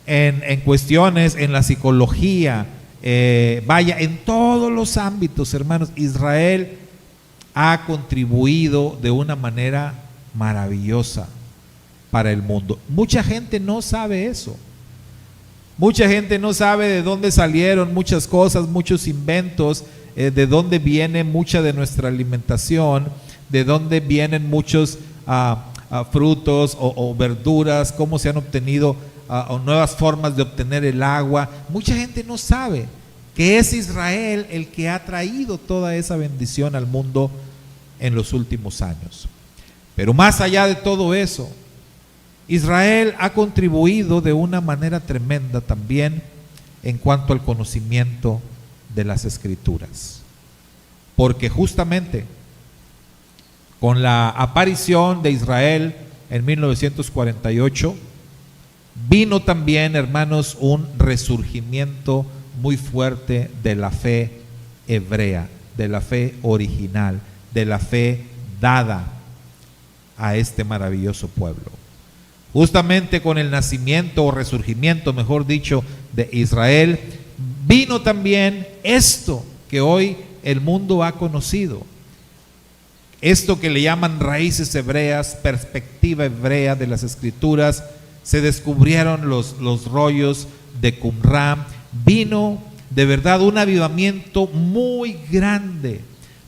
En cuestiones, en la psicología, vaya, en todos los ámbitos, hermanos, Israel ha contribuido de una manera maravillosa para el mundo. Mucha gente no sabe eso. Mucha gente no sabe de dónde salieron muchas cosas, muchos inventos, de dónde viene mucha de nuestra alimentación, de dónde vienen muchos frutos o verduras, cómo se han obtenido o nuevas formas de obtener el agua. Mucha gente no sabe que es Israel el que ha traído toda esa bendición al mundo en los últimos años. Pero más allá de todo eso, Israel ha contribuido de una manera tremenda también en cuanto al conocimiento de las Escrituras. Porque justamente con la aparición de Israel en 1948, vino también, hermanos, un resurgimiento muy fuerte de la fe hebrea, de la fe original, de la fe dada a este maravilloso pueblo. Justamente con el nacimiento o resurgimiento, mejor dicho, de Israel, vino también esto que hoy el mundo ha conocido. Esto que le llaman raíces hebreas, perspectiva hebrea de las Escrituras. Se descubrieron los rollos de Qumran. Vino de verdad un avivamiento muy grande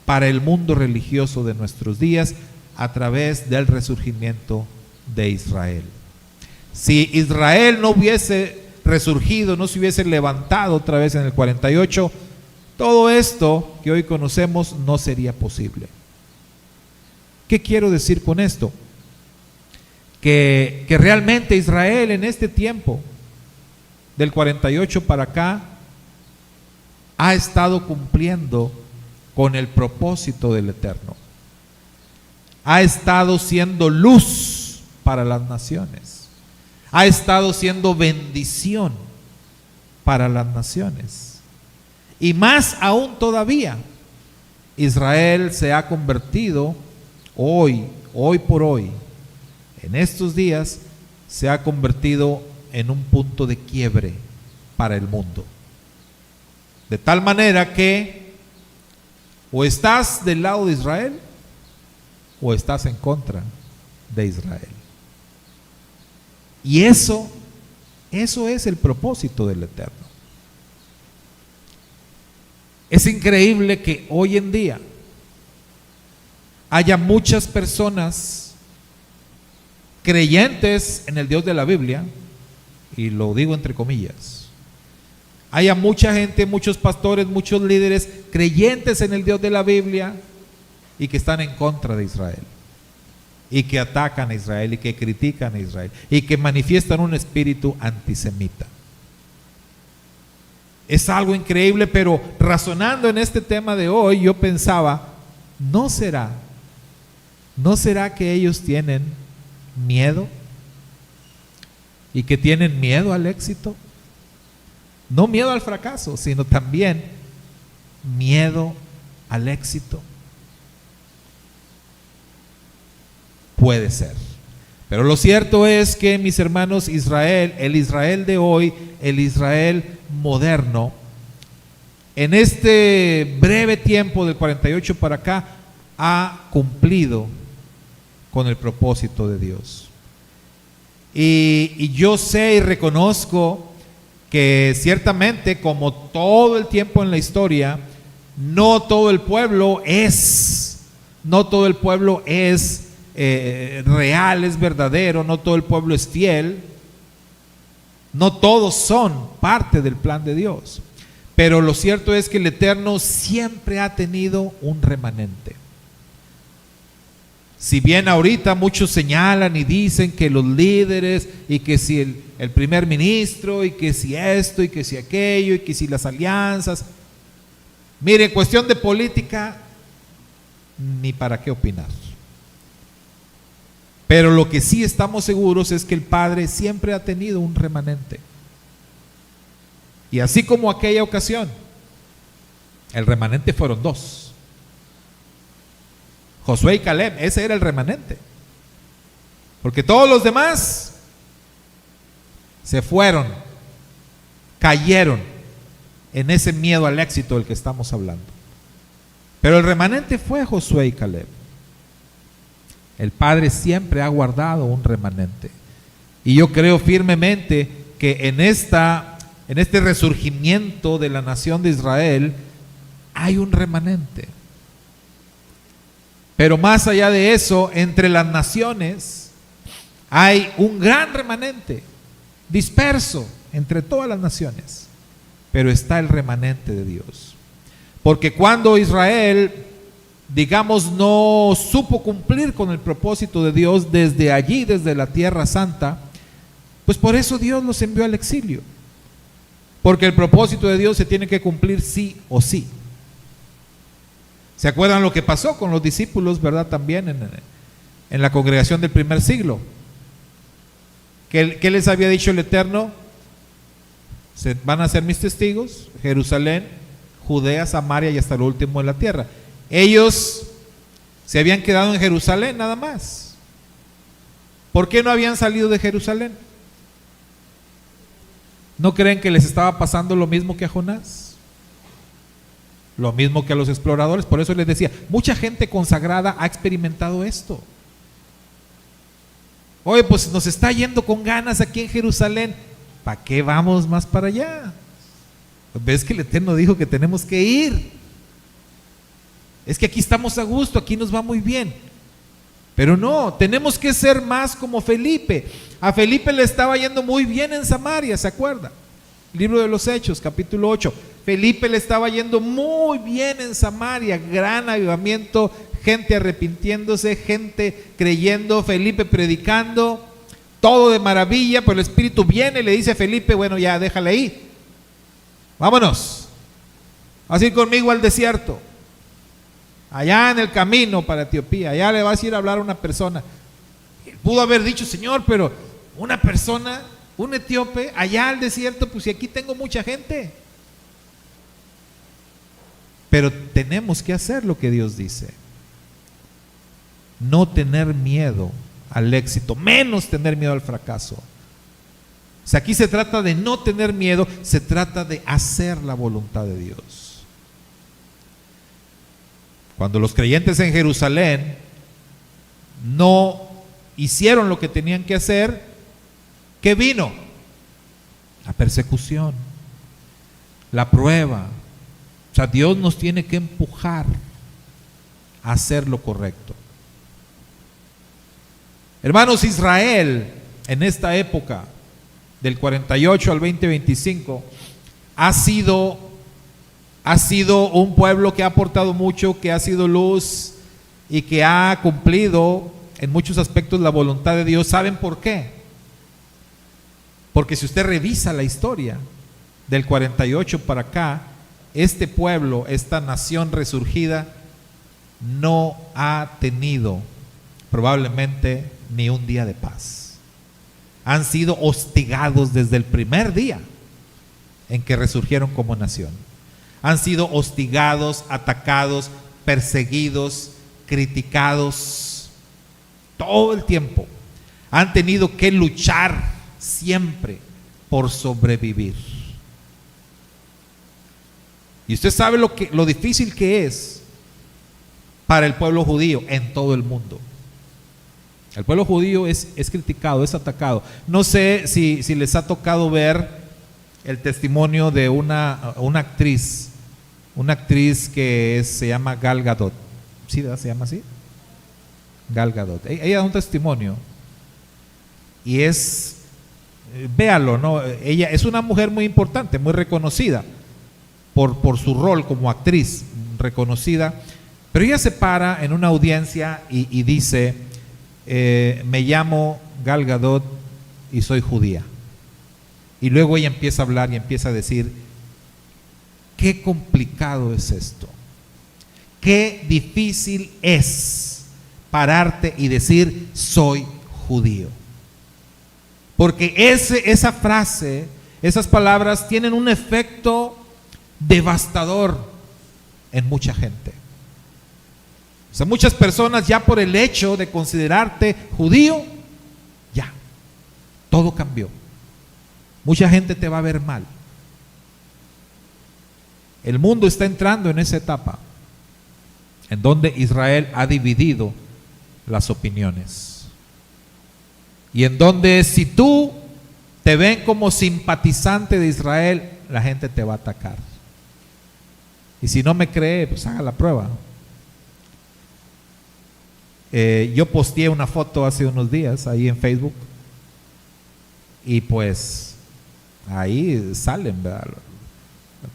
para el mundo religioso de nuestros días a través del resurgimiento de Israel. Si Israel no hubiese resurgido, no se hubiese levantado otra vez en el 48, todo esto que hoy conocemos no sería posible. ¿Qué quiero decir con esto? Que realmente Israel en este tiempo, del 48 para acá, ha estado cumpliendo con el propósito del Eterno. Ha estado siendo luz para las naciones. Ha estado siendo bendición para las naciones. Y más aún todavía, Israel se ha convertido hoy por hoy, en estos días, se ha convertido en un punto de quiebre para el mundo. De tal manera que o estás del lado de Israel o estás en contra de Israel. Y eso es el propósito del Eterno. Es increíble que hoy en día haya muchas personas creyentes en el Dios de la Biblia, y lo digo entre comillas, haya mucha gente, muchos pastores, muchos líderes creyentes en el Dios de la Biblia y que están en contra de Israel, y que atacan a Israel, y que critican a Israel, y que manifiestan un espíritu antisemita. Es algo increíble, pero razonando en este tema de hoy, yo pensaba, ¿no será que ellos tienen miedo? ¿Y que tienen miedo al éxito? No miedo al fracaso, sino también miedo al éxito. Puede ser. Pero lo cierto es que, mis hermanos, Israel, el Israel de hoy, el Israel moderno, en este breve tiempo del 48 para acá, ha cumplido con el propósito de Dios. Y yo sé y reconozco que ciertamente, como todo el tiempo en la historia, no todo el pueblo es real, es verdadero, no todo el pueblo es fiel, no todos son parte del plan de Dios. Pero lo cierto es que el Eterno siempre ha tenido un remanente. Si bien ahorita muchos señalan y dicen que los líderes, y que si el primer ministro, y que si esto, y que si aquello, y que si las alianzas, mire, en cuestión de política, ni para qué opinar. Pero lo que sí estamos seguros es que el Padre siempre ha tenido un remanente. Y así como aquella ocasión, el remanente fueron dos: Josué y Caleb. Ese era el remanente, porque todos los demás se fueron, cayeron en ese miedo al éxito del que estamos hablando. Pero el remanente fue Josué y Caleb. El Padre siempre ha guardado un remanente, y yo creo firmemente que en este resurgimiento de la nación de Israel hay un remanente. Pero más allá de eso, entre las naciones hay un gran remanente disperso entre todas las naciones, pero está el remanente de Dios. Porque cuando Israel, digamos, no supo cumplir con el propósito de Dios desde allí, desde la Tierra Santa, pues por eso Dios los envió al exilio, porque el propósito de Dios se tiene que cumplir sí o sí. ¿Se acuerdan lo que pasó con los discípulos, verdad? También en la congregación del primer siglo. ¿Qué les había dicho el Eterno? Van a ser mis testigos, Jerusalén, Judea, Samaria y hasta lo último de la tierra. Ellos se habían quedado en Jerusalén nada más. ¿Por qué no habían salido de Jerusalén? ¿No creen que les estaba pasando lo mismo que a Jonás? Lo mismo que a los exploradores. Por eso les decía, mucha gente consagrada ha experimentado esto. Oye, pues nos está yendo con ganas aquí en Jerusalén, ¿para qué vamos más para allá? ¿Ves que el Eterno dijo que tenemos que ir? Es que aquí estamos a gusto, aquí nos va muy bien. Pero no, tenemos que ser más como Felipe. A Felipe le estaba yendo muy bien en Samaria, ¿se acuerda? Libro de los Hechos, capítulo 8. Felipe le estaba yendo muy bien en Samaria, gran avivamiento, gente arrepintiéndose, gente creyendo, Felipe predicando, todo de maravilla. Pero el Espíritu viene y le dice a Felipe, bueno, ya déjale ahí, vámonos, vas a ir conmigo al desierto, allá en el camino para Etiopía, allá le vas a ir a hablar a una persona. Él pudo haber dicho, Señor, pero una persona, un etíope, allá al desierto, pues si aquí tengo mucha gente. Pero tenemos que hacer lo que Dios dice. No tener miedo al éxito, menos tener miedo al fracaso. O sea, aquí se trata de no tener miedo, se trata de hacer la voluntad de Dios. Cuando los creyentes en Jerusalén no hicieron lo que tenían que hacer, ¿qué vino? La persecución, la prueba. O sea, Dios nos tiene que empujar a hacer lo correcto. Hermanos, Israel en esta época del 48 al 2025 ha sido un pueblo que ha aportado mucho, que ha sido luz y que ha cumplido en muchos aspectos la voluntad de Dios. ¿Saben por qué? Porque si usted revisa la historia del 48 para acá, este pueblo, esta nación resurgida, no ha tenido probablemente ni un día de paz. Han sido hostigados desde el primer día en que resurgieron como nación. Han sido hostigados, atacados, perseguidos, criticados todo el tiempo. Han tenido que luchar siempre por sobrevivir. Y usted sabe lo difícil que es para el pueblo judío en todo el mundo. El pueblo judío es criticado, es atacado. No sé si les ha tocado ver el testimonio de una actriz que se llama Gal Gadot. ¿Sí, se llama así? Gal Gadot. Ella da un testimonio y véalo, ¿no? Ella es una mujer muy importante, muy reconocida por su rol como actriz, reconocida, pero ella se para en una audiencia y dice: me llamo Gal Gadot y soy judía. Y luego ella empieza a hablar y empieza a decir: qué complicado es esto, qué difícil es pararte y decir soy judío. Porque esa frase, esas palabras tienen un efecto devastador en mucha gente. O sea, muchas personas ya por el hecho de considerarte judío, ya, todo cambió. Mucha gente te va a ver mal. El mundo está entrando en esa etapa en donde Israel ha dividido las opiniones. Y en donde si tú te ven como simpatizante de Israel, la gente te va a atacar. Y si no me cree, pues haga la prueba. Yo posteé una foto hace unos días ahí en Facebook y pues ahí salen, ¿verdad?,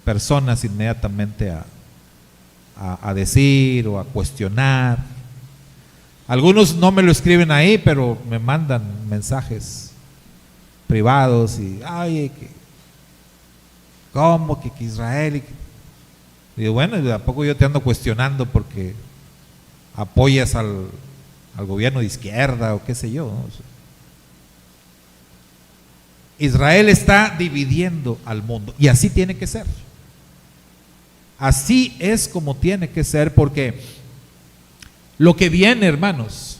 personas inmediatamente a decir o a cuestionar. Algunos no me lo escriben ahí, pero me mandan mensajes privados y ay, ¿cómo que Israel? Y digo, bueno, ¿a poco yo te ando cuestionando porque apoyas al gobierno de izquierda o qué sé yo, ¿no? Israel está dividiendo al mundo y así tiene que ser. Así es como tiene que ser, porque lo que viene, hermanos,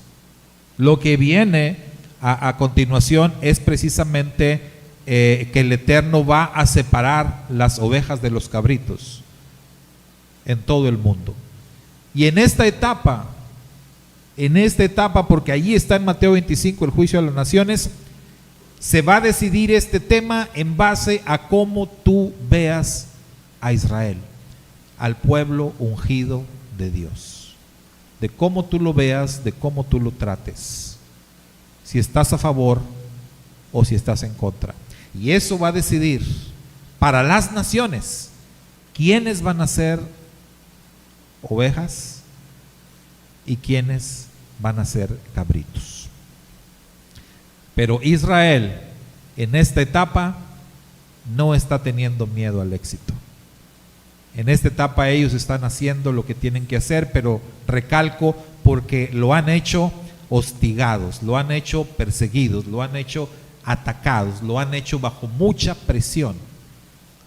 lo que viene a continuación es precisamente que el Eterno va a separar las ovejas de los cabritos en todo el mundo. Y en esta etapa, porque allí está en Mateo 25 el juicio de las naciones, se va a decidir este tema en base a cómo tú veas a Israel, al pueblo ungido de Dios, de cómo tú lo veas, de cómo tú lo trates, si estás a favor o si estás en contra. Y eso va a decidir para las naciones quiénes van a ser ovejas y quiénes van a ser cabritos. Pero Israel en esta etapa no está teniendo miedo al éxito. En esta etapa ellos están haciendo lo que tienen que hacer, pero recalco, porque lo han hecho hostigados, lo han hecho perseguidos, lo han hecho atacados, lo han hecho bajo mucha presión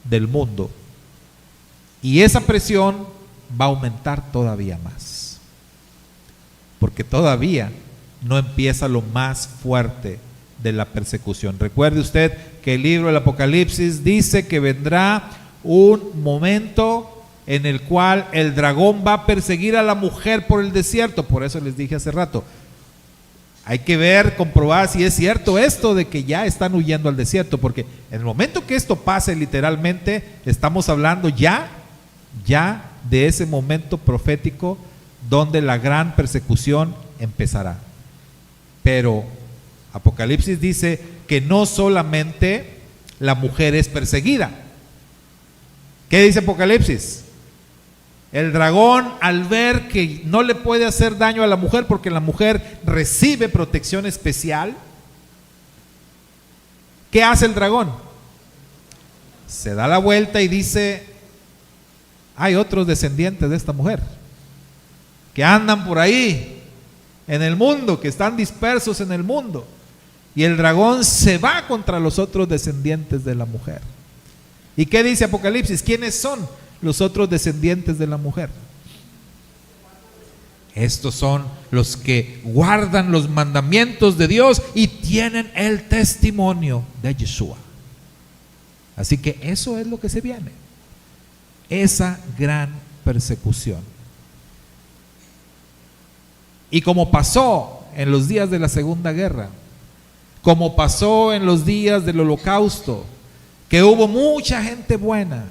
del mundo. Y esa presión va a aumentar todavía más, porque todavía no empieza lo más fuerte de la persecución. Recuerde usted que el libro del Apocalipsis dice que vendrá un momento en el cual el dragón va a perseguir a la mujer por el desierto. Por eso les dije hace rato, hay que ver, comprobar si es cierto esto de que ya están huyendo al desierto, porque en el momento que esto pase, literalmente estamos hablando ya de ese momento profético donde la gran persecución empezará. Pero Apocalipsis dice que no solamente la mujer es perseguida, ¿Qué dice Apocalipsis? El dragón, al ver que no le puede hacer daño a la mujer porque la mujer recibe protección especial, ¿qué hace el dragón? Se da la vuelta y dice: hay otros descendientes de esta mujer que andan por ahí en el mundo, que están dispersos en el mundo. Y el dragón se va contra los otros descendientes de la mujer. ¿Y qué dice Apocalipsis? ¿Quiénes son los otros descendientes de la mujer? Estos son los que guardan los mandamientos de Dios y tienen el testimonio de Yeshua. Así que eso es lo que se viene, esa gran persecución. Y como pasó en los días de la Segunda Guerra, como pasó en los días del Holocausto, que hubo mucha gente buena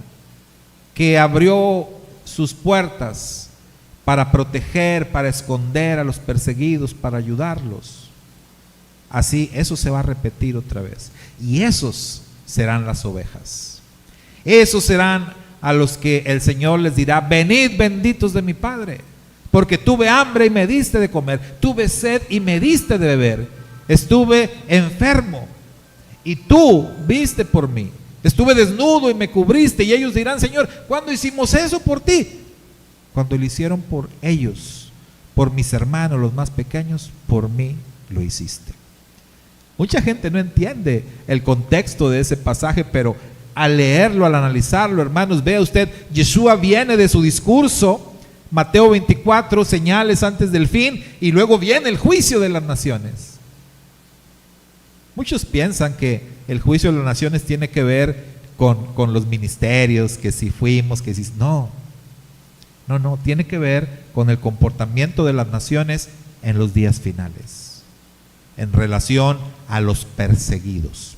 que abrió sus puertas para proteger, para esconder a los perseguidos, para ayudarlos. Así, eso se va a repetir otra vez. Y esos serán las ovejas. Esos serán a los que el Señor les dirá: venid benditos de mi Padre, porque tuve hambre y me diste de comer, tuve sed y me diste de beber, estuve enfermo y tú viste por mí, estuve desnudo y me cubriste. Y ellos dirán: Señor, ¿cuándo hicimos eso por ti? Cuando lo hicieron por ellos, por mis hermanos, los más pequeños, por mí lo hiciste. Mucha gente no entiende el contexto de ese pasaje, pero al leerlo, al analizarlo, hermanos, vea usted, Yeshua viene de su discurso, Mateo 24, señales antes del fin, y luego viene el juicio de las naciones. Muchos piensan que el juicio de las naciones tiene que ver con los ministerios, que si fuimos, que si... No, tiene que ver con el comportamiento de las naciones en los días finales, en relación a los perseguidos.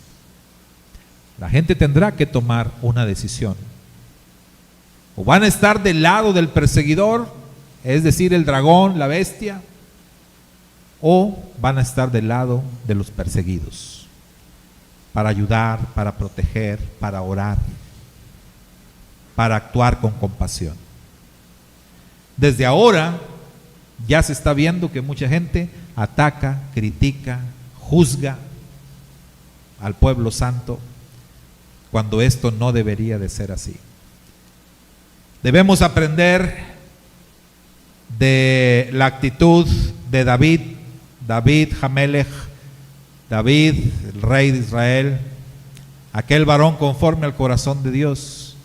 La gente tendrá que tomar una decisión. O van a estar del lado del perseguidor, es decir, el dragón, la bestia, o van a estar del lado de los perseguidos, para ayudar, para proteger, para orar, para actuar con compasión. Desde ahora ya se está viendo que mucha gente ataca, critica, juzga al pueblo santo, cuando esto no debería de ser así. Debemos aprender de la actitud de David Hamelech, David, el rey de Israel, aquel varón conforme al corazón de Dios,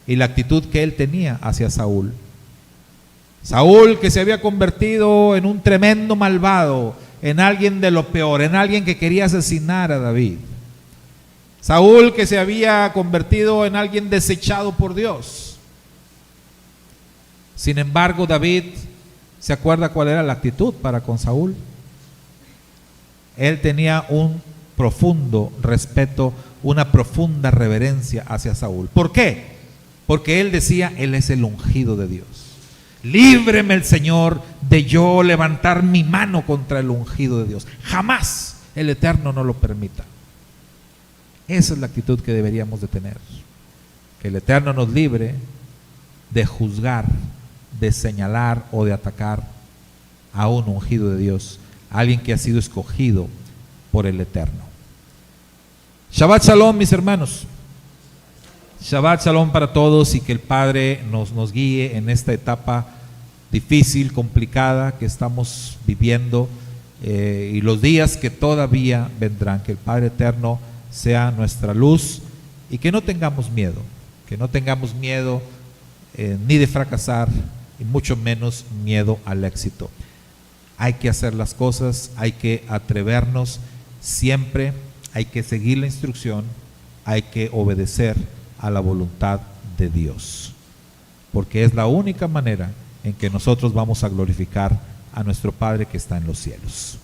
y la actitud que él tenía hacia Saúl. Saúl, que se había convertido en un tremendo malvado, en alguien de lo peor, en alguien que quería asesinar a David. Saúl, que se había convertido en alguien desechado por Dios. Sin embargo, David se acuerda cuál era la actitud para con Saúl. Él tenía un profundo respeto, una profunda reverencia hacia Saúl. ¿Por qué? Porque él decía: él es el ungido de Dios. Líbreme el Señor de yo levantar mi mano contra el ungido de Dios. Jamás el Eterno no lo permita. Esa es la actitud que deberíamos de tener. Que el Eterno nos libre de juzgar, de señalar o de atacar a un ungido de Dios, a alguien que ha sido escogido por el Eterno. Shabbat Shalom, mis hermanos. Shabbat Shalom para todos, y que el Padre nos guíe en esta etapa difícil, complicada que estamos viviendo, y los días que todavía vendrán. Que el Padre Eterno sea nuestra luz y que no tengamos miedo, ni de fracasar, y mucho menos miedo al éxito. Hay que hacer las cosas, hay que atrevernos siempre, hay que seguir la instrucción, hay que obedecer a la voluntad de Dios, porque es la única manera en que nosotros vamos a glorificar a nuestro Padre que está en los cielos.